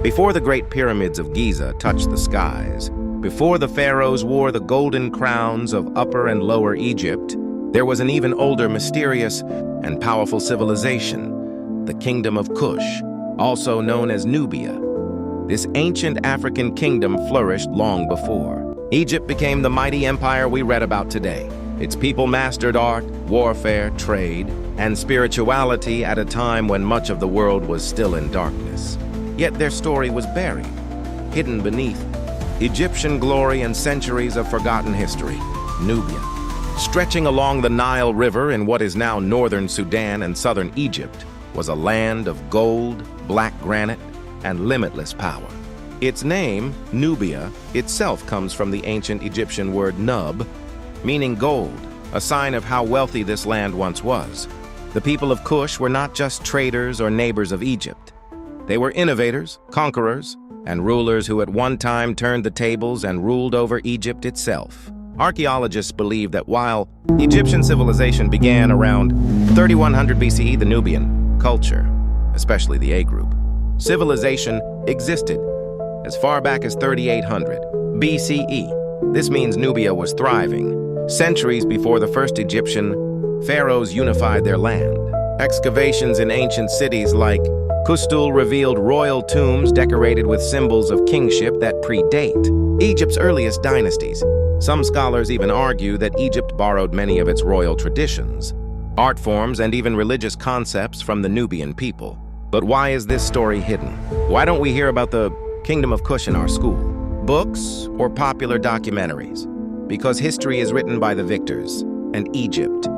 Before the Great Pyramids of Giza touched the skies, before the pharaohs wore the golden crowns of Upper and Lower Egypt, there was an even older, mysterious, and powerful civilization, the Kingdom of Kush, also known as Nubia. This ancient African kingdom flourished long before Egypt became the mighty empire we read about today. Its people mastered art, warfare, trade, and spirituality at a time when much of the world was still in darkness. Yet their story was buried, hidden beneath Egyptian glory and centuries of forgotten history. Nubia, stretching along the Nile River in what is now northern Sudan and southern Egypt, was a land of gold, black granite, and limitless power. Its name, Nubia, itself comes from the ancient Egyptian word nub, meaning gold, a sign of how wealthy this land once was. The people of Kush were not just traders or neighbors of Egypt. They were innovators, conquerors, and rulers who at one time turned the tables and ruled over Egypt itself. Archaeologists believe that while Egyptian civilization began around 3100 BCE, the Nubian culture, especially the A group, civilization existed as far back as 3800 BCE. This means Nubia was thriving centuries before the first Egyptian pharaohs unified their land. Excavations in ancient cities like Kustul revealed royal tombs decorated with symbols of kingship that predate Egypt's earliest dynasties. Some scholars even argue that Egypt borrowed many of its royal traditions, art forms, and even religious concepts from the Nubian people. But why is this story hidden? Why don't we hear about the Kingdom of Kush in our school, books, or popular documentaries? Because history is written by the victors, and Egypt,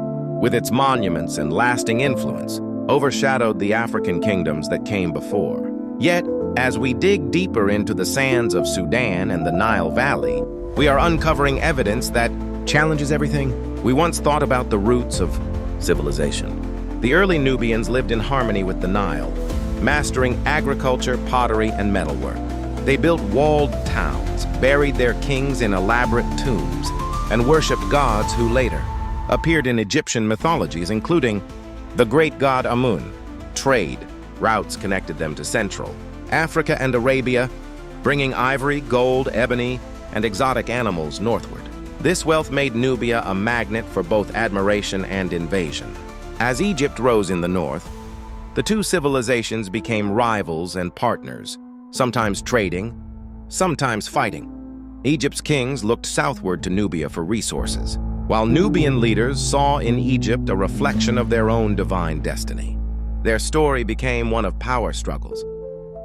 with its monuments and lasting influence, overshadowed the African kingdoms that came before. Yet, as we dig deeper into the sands of Sudan and the Nile Valley, we are uncovering evidence that challenges everything we once thought about the roots of civilization. The early Nubians lived in harmony with the Nile, mastering agriculture, pottery, and metalwork. They built walled towns, buried their kings in elaborate tombs, and worshipped gods who later appeared in Egyptian mythologies, including the great god Amun. Trade routes connected them to Central Africa and Arabia, bringing ivory, gold, ebony, and exotic animals northward. This wealth made Nubia a magnet for both admiration and invasion. As Egypt rose in the north, the two civilizations became rivals and partners, sometimes trading, sometimes fighting. Egypt's kings looked southward to Nubia for resources, while Nubian leaders saw in Egypt a reflection of their own divine destiny. Their story became one of power struggles,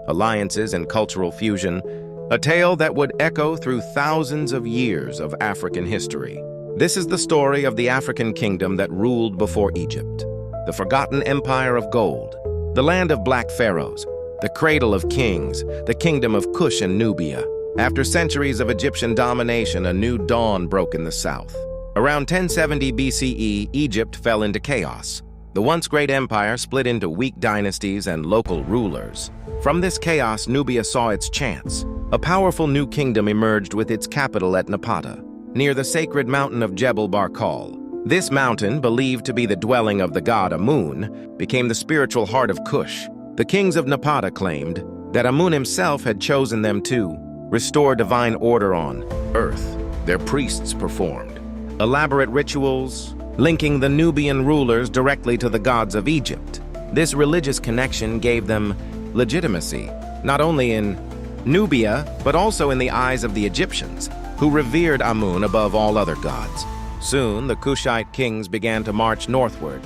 alliances, and cultural fusion, a tale that would echo through thousands of years of African history. This is the story of the African kingdom that ruled before Egypt, the forgotten empire of gold, the land of black pharaohs, the cradle of kings, the kingdom of Kush and Nubia. After centuries of Egyptian domination, a new dawn broke in the south. Around 1070 BCE, Egypt fell into chaos. The once great empire split into weak dynasties and local rulers. From this chaos, Nubia saw its chance. A powerful new kingdom emerged with its capital at Napata, near the sacred mountain of Jebel Barkal. This mountain, believed to be the dwelling of the god Amun, became the spiritual heart of Kush. The kings of Napata claimed that Amun himself had chosen them to restore divine order on earth. Their priests performed elaborate rituals, linking the Nubian rulers directly to the gods of Egypt. This religious connection gave them legitimacy, not only in Nubia, but also in the eyes of the Egyptians, who revered Amun above all other gods. Soon, the Kushite kings began to march northward,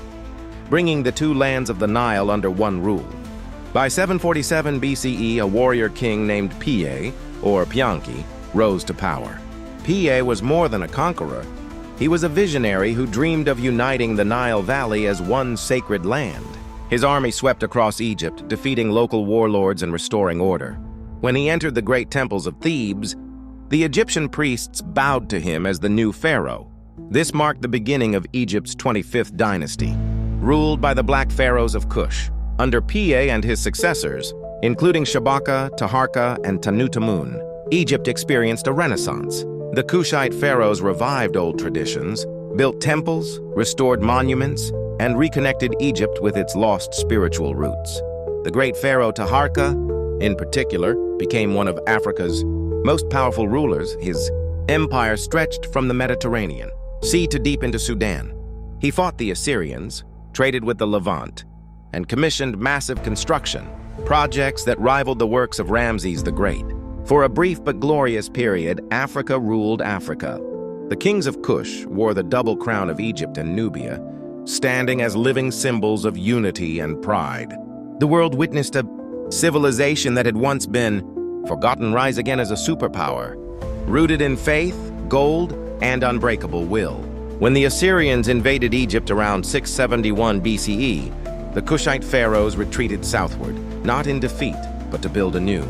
bringing the two lands of the Nile under one rule. By 747 BCE, a warrior king named Piye, or Pianki, rose to power. Piye was more than a conqueror. He was a visionary who dreamed of uniting the Nile Valley as one sacred land. His army swept across Egypt, defeating local warlords and restoring order. When he entered the great temples of Thebes, the Egyptian priests bowed to him as the new pharaoh. This marked the beginning of Egypt's 25th dynasty, ruled by the Black Pharaohs of Kush. Under Piye and his successors, including Shabaka, Taharka, and Tutankhamun, Egypt experienced a renaissance. The Kushite pharaohs revived old traditions, built temples, restored monuments, and reconnected Egypt with its lost spiritual roots. The great pharaoh Taharka in particular, became one of Africa's most powerful rulers. His empire stretched from the Mediterranean Sea to deep into Sudan. He fought the Assyrians, traded with the Levant, and commissioned massive construction projects that rivaled the works of Ramses the Great. For a brief but glorious period, Africa ruled Africa. The kings of Kush wore the double crown of Egypt and Nubia, standing as living symbols of unity and pride. The world witnessed a civilization that had once been forgotten rise again as a superpower, rooted in faith, gold, and unbreakable will. When the Assyrians invaded Egypt around 671 BCE, the Kushite pharaohs retreated southward, not in defeat, but to build anew.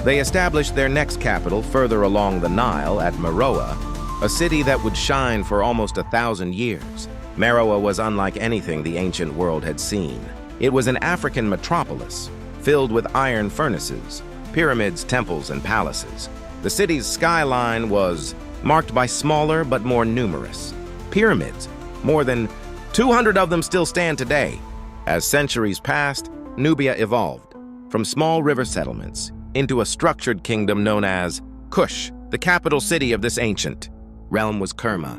They established their next capital further along the Nile at Meroe, a city that would shine for almost 1,000 years. Meroe was unlike anything the ancient world had seen. It was an African metropolis, filled with iron furnaces, pyramids, temples, and palaces. The city's skyline was marked by smaller but more numerous pyramids. More than 200 of them still stand today. As centuries passed, Nubia evolved from small river settlements into a structured kingdom known as Kush. The capital city of this ancient realm was Kerma,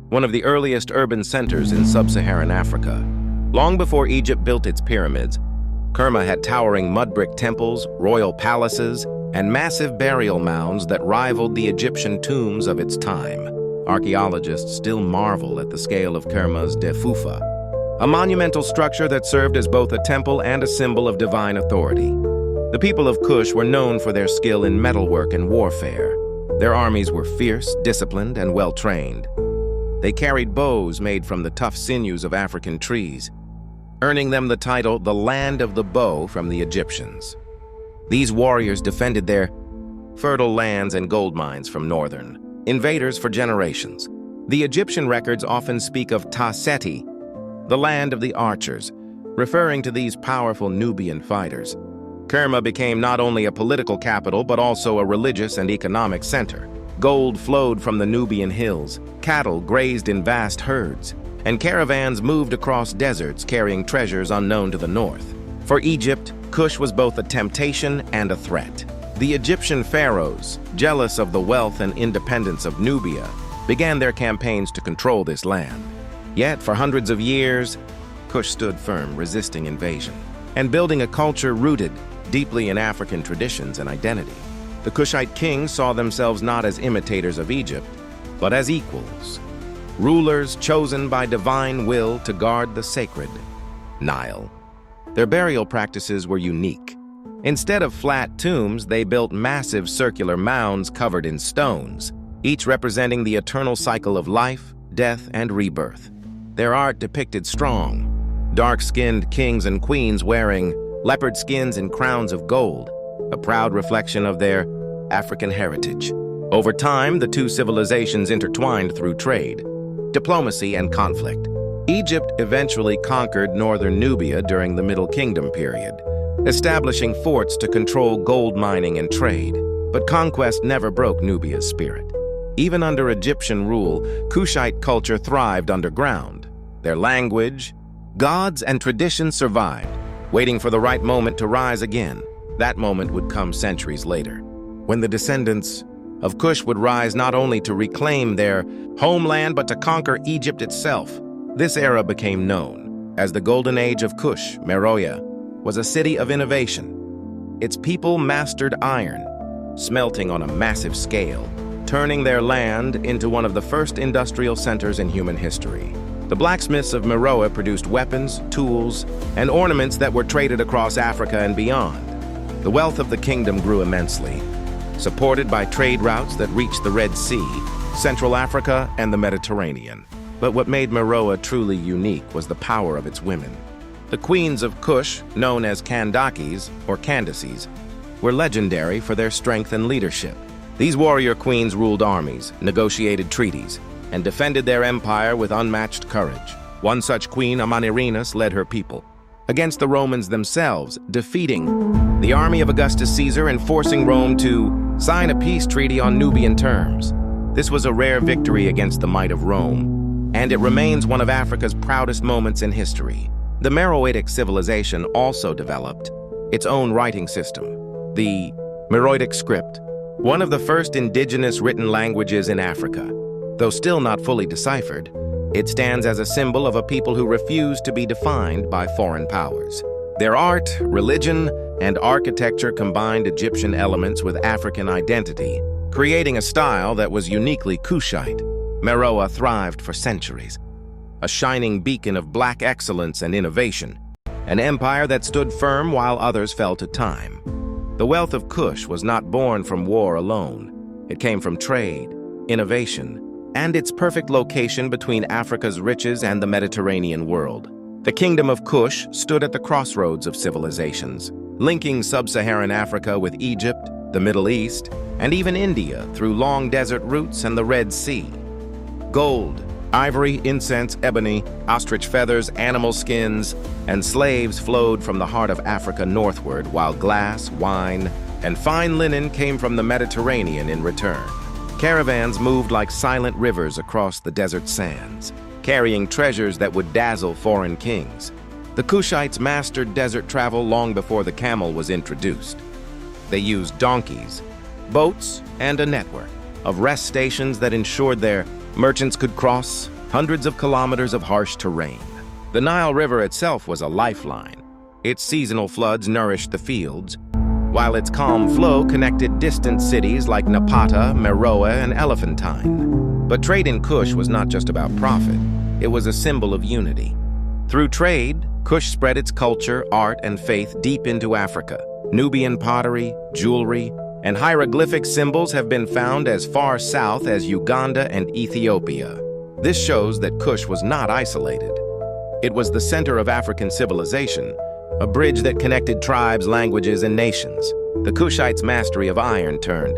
one of the earliest urban centers in sub-Saharan Africa. Long before Egypt built its pyramids, Kerma had towering mud brick temples, royal palaces, and massive burial mounds that rivaled the Egyptian tombs of its time. Archaeologists still marvel at the scale of Kerma's Defufa, a monumental structure that served as both a temple and a symbol of divine authority. The people of Kush were known for their skill in metalwork and warfare. Their armies were fierce, disciplined, and well-trained. They carried bows made from the tough sinews of African trees, earning them the title, the Land of the Bow, from the Egyptians. These warriors defended their fertile lands and gold mines from northern invaders for generations. The Egyptian records often speak of Ta-Seti, the land of the archers, referring to these powerful Nubian fighters. Kerma became not only a political capital, but also a religious and economic center. Gold flowed from the Nubian hills, cattle grazed in vast herds, and caravans moved across deserts carrying treasures unknown to the north. For Egypt, Kush was both a temptation and a threat. The Egyptian pharaohs, jealous of the wealth and independence of Nubia, began their campaigns to control this land. Yet, for hundreds of years, Kush stood firm, resisting invasion, and building a culture rooted deeply in African traditions and identity. The Kushite kings saw themselves not as imitators of Egypt, but as equals, rulers chosen by divine will to guard the sacred Nile. Their burial practices were unique. Instead of flat tombs, they built massive circular mounds covered in stones, each representing the eternal cycle of life, death, and rebirth. Their art depicted strong, dark-skinned kings and queens wearing leopard skins and crowns of gold, a proud reflection of their African heritage. Over time, the two civilizations intertwined through trade, diplomacy, and conflict. Egypt eventually conquered northern Nubia during the Middle Kingdom period, establishing forts to control gold mining and trade. But conquest never broke Nubia's spirit. Even under Egyptian rule, Kushite culture thrived underground. Their language, gods, and traditions survived, waiting for the right moment to rise again. That moment would come centuries later, when the descendants of Kush would rise not only to reclaim their homeland, but to conquer Egypt itself. This era became known as the Golden Age of Kush. Meroe was a city of innovation. Its people mastered iron, smelting on a massive scale, turning their land into one of the first industrial centers in human history. The blacksmiths of Meroe produced weapons, tools, and ornaments that were traded across Africa and beyond. The wealth of the kingdom grew immensely, supported by trade routes that reached the Red Sea, Central Africa, and the Mediterranean. But what made Meroe truly unique was the power of its women. The queens of Kush, known as Kandakes or Candaces, were legendary for their strength and leadership. These warrior queens ruled armies, negotiated treaties, and defended their empire with unmatched courage. One such queen, Amanirenas, led her people against the Romans themselves, defeating the army of Augustus Caesar and forcing Rome to sign a peace treaty on Nubian terms. This was a rare victory against the might of Rome, and it remains one of Africa's proudest moments in history. The Meroitic civilization also developed its own writing system, the Meroitic script, one of the first indigenous written languages in Africa. Though still not fully deciphered, it stands as a symbol of a people who refuse to be defined by foreign powers. Their art, religion, and architecture combined Egyptian elements with African identity, creating a style that was uniquely Kushite. Meroe thrived for centuries, a shining beacon of black excellence and innovation, an empire that stood firm while others fell to time. The wealth of Kush was not born from war alone. It came from trade, innovation, and its perfect location between Africa's riches and the Mediterranean world. The Kingdom of Kush stood at the crossroads of civilizations, linking sub-Saharan Africa with Egypt, the Middle East, and even India through long desert routes and the Red Sea. Gold, ivory, incense, ebony, ostrich feathers, animal skins, and slaves flowed from the heart of Africa northward, while glass, wine, and fine linen came from the Mediterranean in return. Caravans moved like silent rivers across the desert sands, carrying treasures that would dazzle foreign kings. The Kushites mastered desert travel long before the camel was introduced. They used donkeys, boats, and a network of rest stations that ensured their merchants could cross hundreds of kilometers of harsh terrain. The Nile River itself was a lifeline. Its seasonal floods nourished the fields, while its calm flow connected distant cities like Napata, Meroe, and Elephantine. But trade in Kush was not just about profit. It was a symbol of unity. Through trade, Kush spread its culture, art, and faith deep into Africa. Nubian pottery, jewelry, and hieroglyphic symbols have been found as far south as Uganda and Ethiopia. This shows that Kush was not isolated. It was the center of African civilization, a bridge that connected tribes, languages, and nations. The Kushites' mastery of iron turned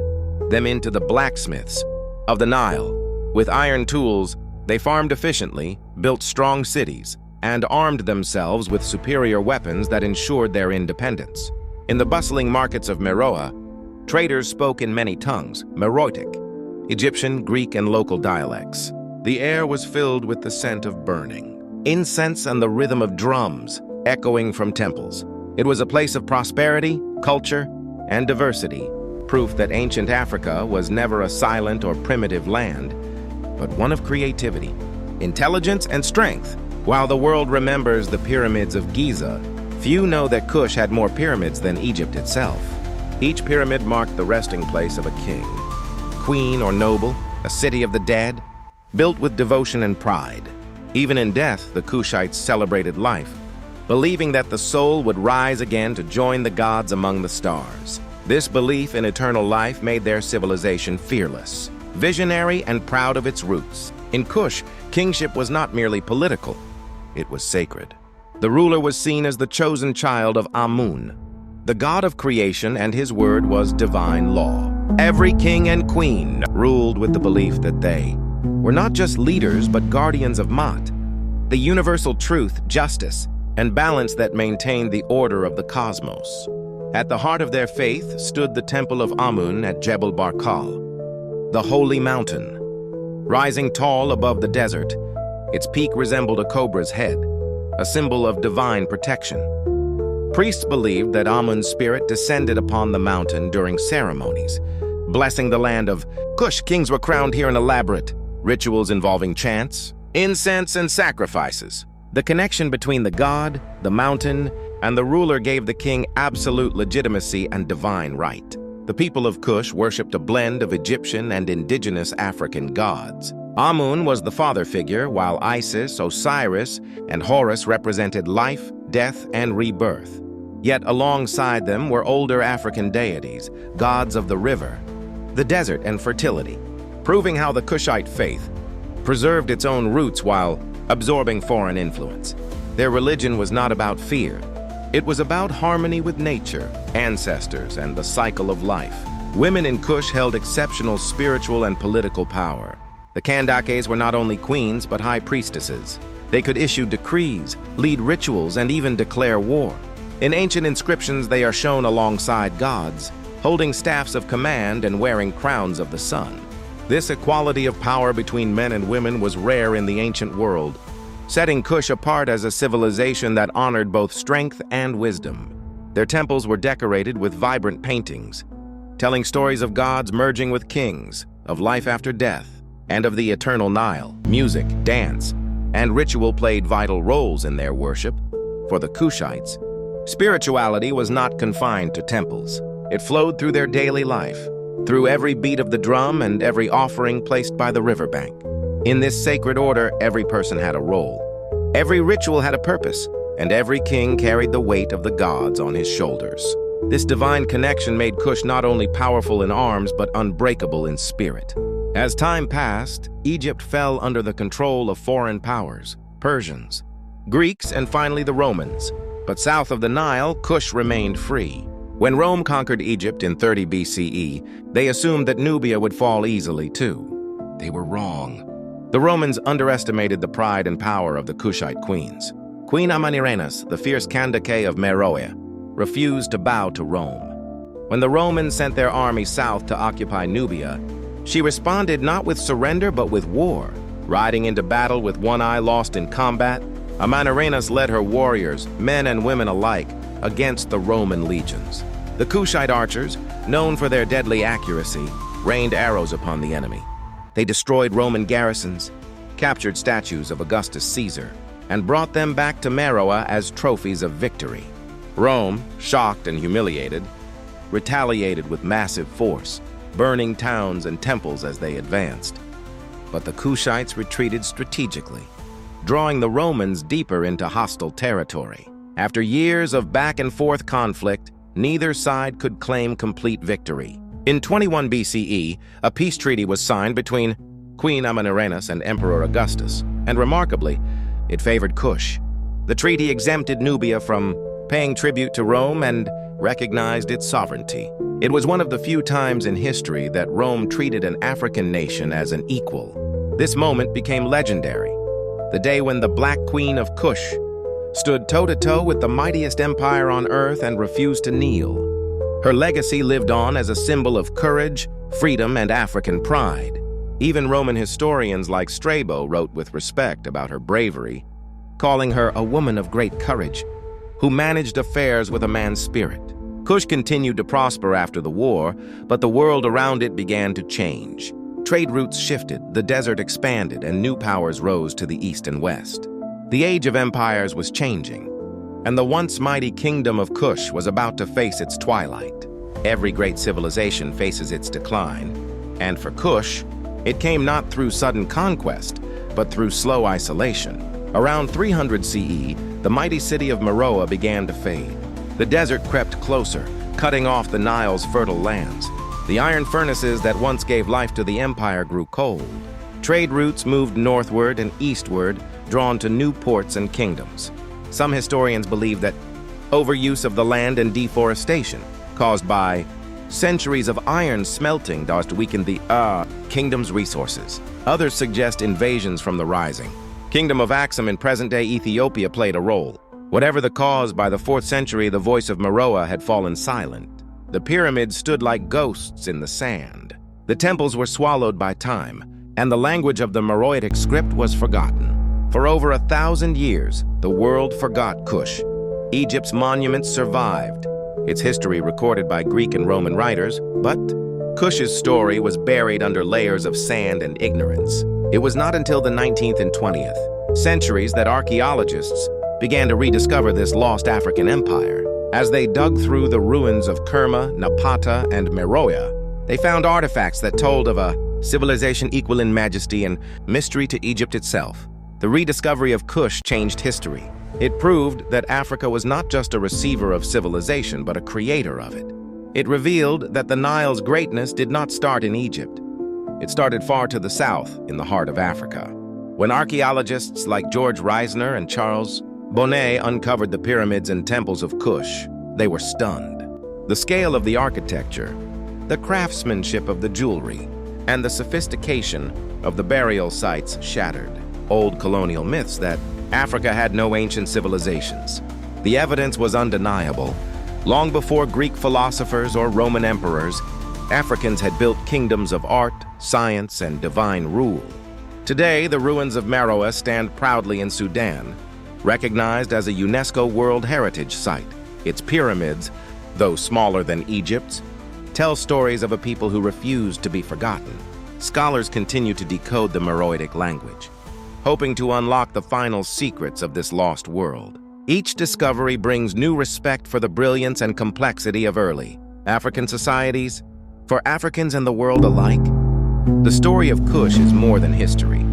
them into the blacksmiths of the Nile. With iron tools, they farmed efficiently, built strong cities, and armed themselves with superior weapons that ensured their independence. In the bustling markets of Meroe, traders spoke in many tongues, Meroitic, Egyptian, Greek, and local dialects. The air was filled with the scent of burning incense and the rhythm of drums echoing from temples. It was a place of prosperity, culture, and diversity, proof that ancient Africa was never a silent or primitive land, but one of creativity, intelligence, and strength. While the world remembers the pyramids of Giza, few know that Kush had more pyramids than Egypt itself. Each pyramid marked the resting place of a king, queen, or noble, a city of the dead, built with devotion and pride. Even in death, the Kushites celebrated life, believing that the soul would rise again to join the gods among the stars. This belief in eternal life made their civilization fearless, visionary, and proud of its roots. In Kush, kingship was not merely political, it was sacred. The ruler was seen as the chosen child of Amun, the god of creation, and his word was divine law. Every king and queen ruled with the belief that they were not just leaders but guardians of Maat, the universal truth, justice, and balance that maintained the order of the cosmos. At the heart of their faith stood the temple of Amun at Jebel Barkal, the holy mountain. Rising tall above the desert, its peak resembled a cobra's head, a symbol of divine protection. Priests believed that Amun's spirit descended upon the mountain during ceremonies, blessing the land of Kush. Kings were crowned here in elaborate rituals involving chants, incense, and sacrifices. The connection between the god, the mountain, and the ruler gave the king absolute legitimacy and divine right. The people of Kush worshipped a blend of Egyptian and indigenous African gods. Amun was the father figure, while Isis, Osiris, and Horus represented life, death, and rebirth. Yet alongside them were older African deities, gods of the river, the desert, and fertility, proving how the Kushite faith preserved its own roots while absorbing foreign influence. Their religion was not about fear. It was about harmony with nature, ancestors, and the cycle of life. Women in Kush held exceptional spiritual and political power. The Kandakes were not only queens but high priestesses. They could issue decrees, lead rituals, and even declare war. In ancient inscriptions, they are shown alongside gods, holding staffs of command and wearing crowns of the sun. This equality of power between men and women was rare in the ancient world, setting Kush apart as a civilization that honored both strength and wisdom. Their temples were decorated with vibrant paintings, telling stories of gods merging with kings, of life after death, and of the eternal Nile. Music, dance, and ritual played vital roles in their worship. For the Kushites, spirituality was not confined to temples. It flowed through their daily life, through every beat of the drum and every offering placed by the riverbank. In this sacred order, every person had a role. Every ritual had a purpose, and every king carried the weight of the gods on his shoulders. This divine connection made Kush not only powerful in arms, but unbreakable in spirit. As time passed, Egypt fell under the control of foreign powers, Persians, Greeks, and finally the Romans. But south of the Nile, Kush remained free. When Rome conquered Egypt in 30 BCE, they assumed that Nubia would fall easily too. They were wrong. The Romans underestimated the pride and power of the Kushite queens. Queen Amanirenas, the fierce Kandake of Meroe, refused to bow to Rome. When the Romans sent their army south to occupy Nubia, she responded not with surrender but with war. Riding into battle with one eye lost in combat, Amanirenas led her warriors, men and women alike, against the Roman legions. The Kushite archers, known for their deadly accuracy, rained arrows upon the enemy. They destroyed Roman garrisons, captured statues of Augustus Caesar, and brought them back to Meroe as trophies of victory. Rome, shocked and humiliated, retaliated with massive force, burning towns and temples as they advanced. But the Kushites retreated strategically, drawing the Romans deeper into hostile territory. After years of back-and-forth conflict, neither side could claim complete victory. In 21 BCE, a peace treaty was signed between Queen Amanirenas and Emperor Augustus, and remarkably, it favored Kush. The treaty exempted Nubia from paying tribute to Rome and recognized its sovereignty. It was one of the few times in history that Rome treated an African nation as an equal. This moment became legendary, the day when the Black Queen of Kush stood toe-to-toe with the mightiest empire on earth and refused to kneel. Her legacy lived on as a symbol of courage, freedom, and African pride. Even Roman historians like Strabo wrote with respect about her bravery, calling her a woman of great courage, who managed affairs with a man's spirit. Kush continued to prosper after the war, but the world around it began to change. Trade routes shifted, the desert expanded, and new powers rose to the east and west. The age of empires was changing, and the once mighty Kingdom of Kush was about to face its twilight. Every great civilization faces its decline, and for Kush, it came not through sudden conquest, but through slow isolation. Around 300 CE, the mighty city of Meroe began to fade. The desert crept closer, cutting off the Nile's fertile lands. The iron furnaces that once gave life to the empire grew cold. Trade routes moved northward and eastward, drawn to new ports and kingdoms. Some historians believe that overuse of the land and deforestation, caused by centuries of iron smelting, to weaken the kingdom's resources. Others suggest invasions from the rising. Kingdom of Axum in present-day Ethiopia played a role. Whatever the cause, by the 4th century, the voice of Meroe had fallen silent. The pyramids stood like ghosts in the sand. The temples were swallowed by time, and the language of the Meroitic script was forgotten. For over 1,000 years, the world forgot Kush. Egypt's monuments survived, its history recorded by Greek and Roman writers, but Kush's story was buried under layers of sand and ignorance. It was not until the 19th and 20th centuries that archaeologists began to rediscover this lost African empire. As they dug through the ruins of Kerma, Napata, and Meroe, they found artifacts that told of a civilization equal in majesty and mystery to Egypt itself. The rediscovery of Kush changed history. It proved that Africa was not just a receiver of civilization, but a creator of it. It revealed that the Nile's greatness did not start in Egypt. It started far to the south, in the heart of Africa. When archaeologists like George Reisner and Charles Bonnet uncovered the pyramids and temples of Kush, they were stunned. The scale of the architecture, the craftsmanship of the jewelry, and the sophistication of the burial sites shattered old colonial myths that Africa had no ancient civilizations. The evidence was undeniable. Long before Greek philosophers or Roman emperors, Africans had built kingdoms of art, science, and divine rule. Today, the ruins of Meroe stand proudly in Sudan, recognized as a UNESCO World Heritage Site. Its pyramids, though smaller than Egypt's, tell stories of a people who refused to be forgotten. Scholars continue to decode the Meroitic language, hoping to unlock the final secrets of this lost world. Each discovery brings new respect for the brilliance and complexity of early African societies. For Africans and the world alike, the story of Kush is more than history.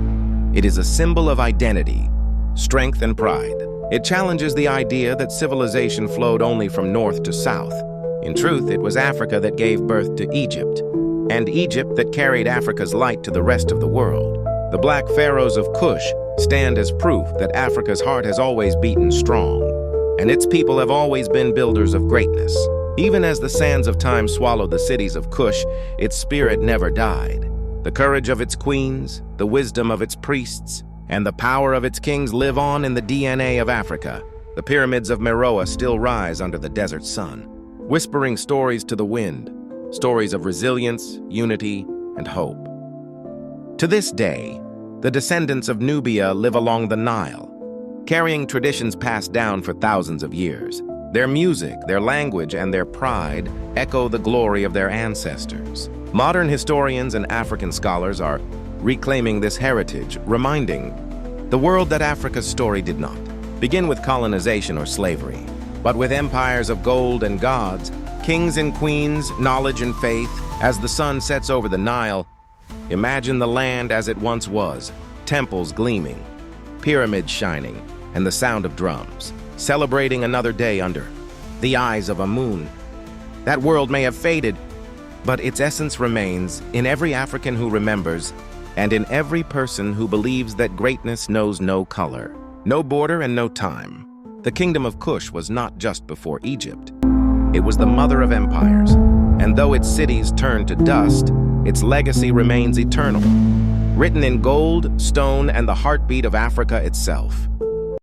It is a symbol of identity, strength, and pride. It challenges the idea that civilization flowed only from north to south. In truth, it was Africa that gave birth to Egypt, and Egypt that carried Africa's light to the rest of the world. The Black Pharaohs of Kush stand as proof that Africa's heart has always beaten strong, and its people have always been builders of greatness. Even as the sands of time swallowed the cities of Kush, its spirit never died. The courage of its queens, the wisdom of its priests, and the power of its kings live on in the DNA of Africa. The pyramids of Meroe still rise under the desert sun, whispering stories to the wind, stories of resilience, unity, and hope. To this day, the descendants of Nubia live along the Nile, carrying traditions passed down for thousands of years. Their music, their language, and their pride echo the glory of their ancestors. Modern historians and African scholars are reclaiming this heritage, reminding the world that Africa's story did not begin with colonization or slavery, but with empires of gold and gods, kings and queens, knowledge and faith. As the sun sets over the Nile, imagine the land as it once was, temples gleaming, pyramids shining, and the sound of drums, celebrating another day under the eyes of a moon. That world may have faded, but its essence remains in every African who remembers, and in every person who believes that greatness knows no color, no border, and no time. The Kingdom of Kush was not just before Egypt. It was the mother of empires, and though its cities turned to dust, its legacy remains eternal, written in gold, stone, and the heartbeat of Africa itself.